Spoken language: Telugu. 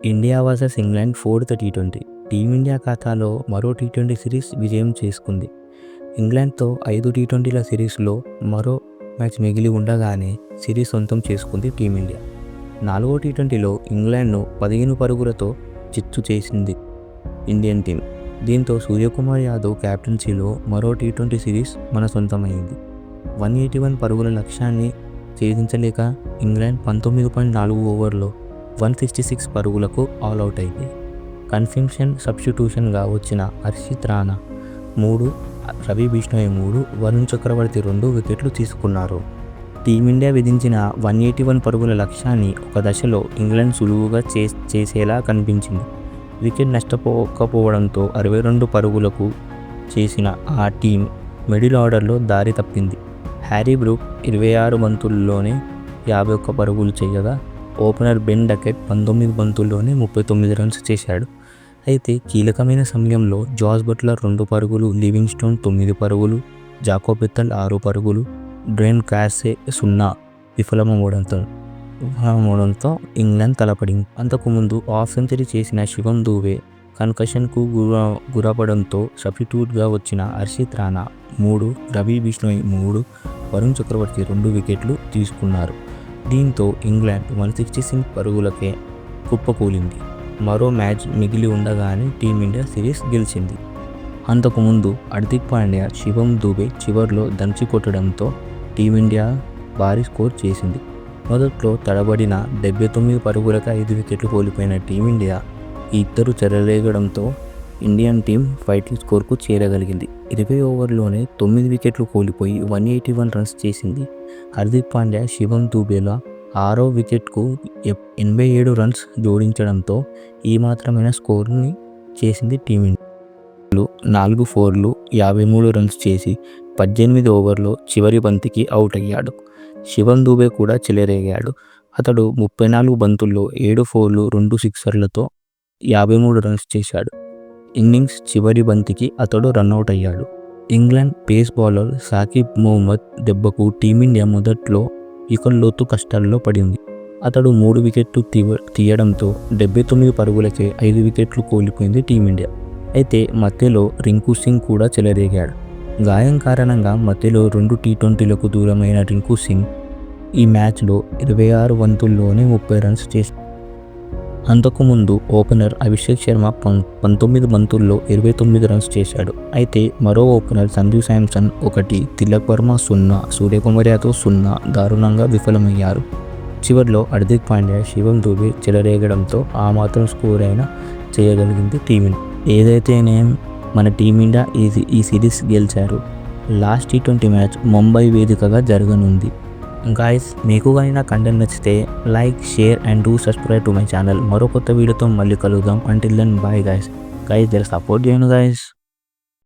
India versus England fourth T20. Team India ఖాతాలో మరో టీ20 సిరీస్ విజయం చేసుకుంది. ఇంగ్లాండ్తో 5 టీ20ల సిరీస్లో మరో మ్యాచ్ మిగిలి ఉండగానే సిరీస్ సొంతం చేసుకుంది టీమిండియా. 4వ టీ20లో ఇంగ్లాండ్ను 15 పరుగులతో చిత్తు చేసింది ఇండియన్ టీం. దీంతో సూర్యకుమార్ యాదవ్ కెప్టెన్సీలో మరో టీ20 సిరీస్ మన సొంతమైంది. 181 పరుగుల లక్ష్యాన్ని ఛేదించలేక ఇంగ్లాండ్ 19.4 ఓవర్లో 166 పరుగులకు ఆల్అవుట్ అయింది. కన్ఫర్మేషన్ సబ్స్టిట్యూషన్గా వచ్చిన హర్షిత్ రాణా 3, రవి బిష్ణోయ్ 3, వరుణ్ చక్రవర్తి 2 వికెట్లు తీసుకున్నారు. టీమిండియా విధించిన 181 పరుగుల లక్ష్యాన్ని ఒక దశలో ఇంగ్లాండ్ సులువుగా చేసేలా కనిపించింది. వికెట్ నష్టపోకపోవడంతో 62 పరుగులకు చేసిన ఆ టీం మిడిల్ ఆర్డర్లో దారి తప్పింది. హ్యారీ బ్రూక్ 26 బంతుల్లోనే 51 పరుగులు చేయగా ఓపెనర్ బెన్ డకెట్ 19 బంతుల్లోనే 39 రన్స్ చేశాడు. అయితే కీలకమైన సమయంలో జాస్ బట్లర్ 2 పరుగులు, లివింగ్స్టోన్ 9 పరుగులు, జాకో బెథెల్ 6 పరుగులు, డ్వేన్ కాస్సే 0 విఫలమవడంతో ఇంగ్లాండ్ తలపడింది. అంతకుముందు హాఫ్ సెంచరీ చేసిన శివం దూబే కన్కషన్కు గురపడంతో సబ్స్టిట్యూట్గా వచ్చిన హర్షిత్ రాణా 3, రవి బిష్ణోయ్ 3, వరుణ్ చక్రవర్తి 2 వికెట్లు తీసుకున్నారు. దీంతో ఇంగ్లాండ్ 166 పరుగులకే కుప్పకూలింది. మరో మ్యాచ్ మిగిలి ఉండగానే టీమిండియా సిరీస్ గెలిచింది. అంతకుముందు హార్దిక్ పాండ్యా, శివం దూబే చివర్లో దంచి కొట్టడంతో టీమిండియా భారీ స్కోర్ చేసింది. మొదట్లో తడబడిన 79 పరుగులకు 5 వికెట్లు కోల్పోయిన టీమిండియా ఈ ఇద్దరు చెలరేగడంతో ఇండియన్ టీం ఫైనల్ స్కోర్కు చేరగలిగింది. 20 ఓవర్లోనే 9 వికెట్లు కోల్పోయి 181 రన్స్ చేసింది. హార్దిక్ పాండ్యా, శివం దూబేల 6వ వికెట్కు 87 రన్స్ జోడించడంతో ఈ మాత్రమైన స్కోర్ని చేసింది టీమిండియా. 4 ఫోర్లు, 53 రన్స్ చేసి 18 ఓవర్లో చివరి బంతికి అవుట్ అయ్యాడు. శివం దూబే కూడా చెలరేగాడు. అతడు 34 బంతుల్లో 7 ఫోర్లు, 2 సిక్సర్లతో 53 రన్స్ చేశాడు. ఇన్నింగ్స్ చివరి బంతికి అతడు రన్అట్ అయ్యాడు. England pace bowler Saqib Mahmood దెబ్బకు టీమిండియా మొదట్లో లోతు కష్టాల్లో పడింది. అతడు 3 వికెట్లు తీయడంతో 79 పరుగులకే 5 వికెట్లు కోల్పోయింది టీమిండియా. అయితే మధ్యలో రింకు సింగ్ కూడా చెలరేగాడు. గాయం కారణంగా మధ్యలో 2 టీ20లకు దూరమైన రింకు సింగ్ ఈ మ్యాచ్లో 26 బంతుల్లోనే 30 రన్స్ చేశాడు. అంతకుముందు ఓపెనర్ అభిషేక్ శర్మ 19 బంతుల్లో 29 రన్స్ చేశాడు. అయితే మరో ఓపెనర్ సంజు శాంసన్ 1, తిలక్ వర్మ 0, సూర్యకుమార్ యాదవ్ 0 దారుణంగా విఫలమయ్యారు. చివర్లో హార్దిక్ పాండ్యా, శివం దూబే చెలరేగడంతో ఆ మాత్రం స్కోర్ అయినా చేయగలిగింది టీమిండియా. ఏదైతేనేం మన టీమిండియా ఈ సిరీస్ గెలిచారు. లాస్ట్ టీ20 మ్యాచ్ ముంబై వేదికగా జరగనుంది. గాయస్, మీకు కానీ నా కంటెంట్ నచ్చితే like, share and do subscribe to my channel. మరో కొత్త వీడియోతో మళ్ళీ కలుద్దాం. Until then bye guys. జర సపోర్ట్ చేయండి గాయస్.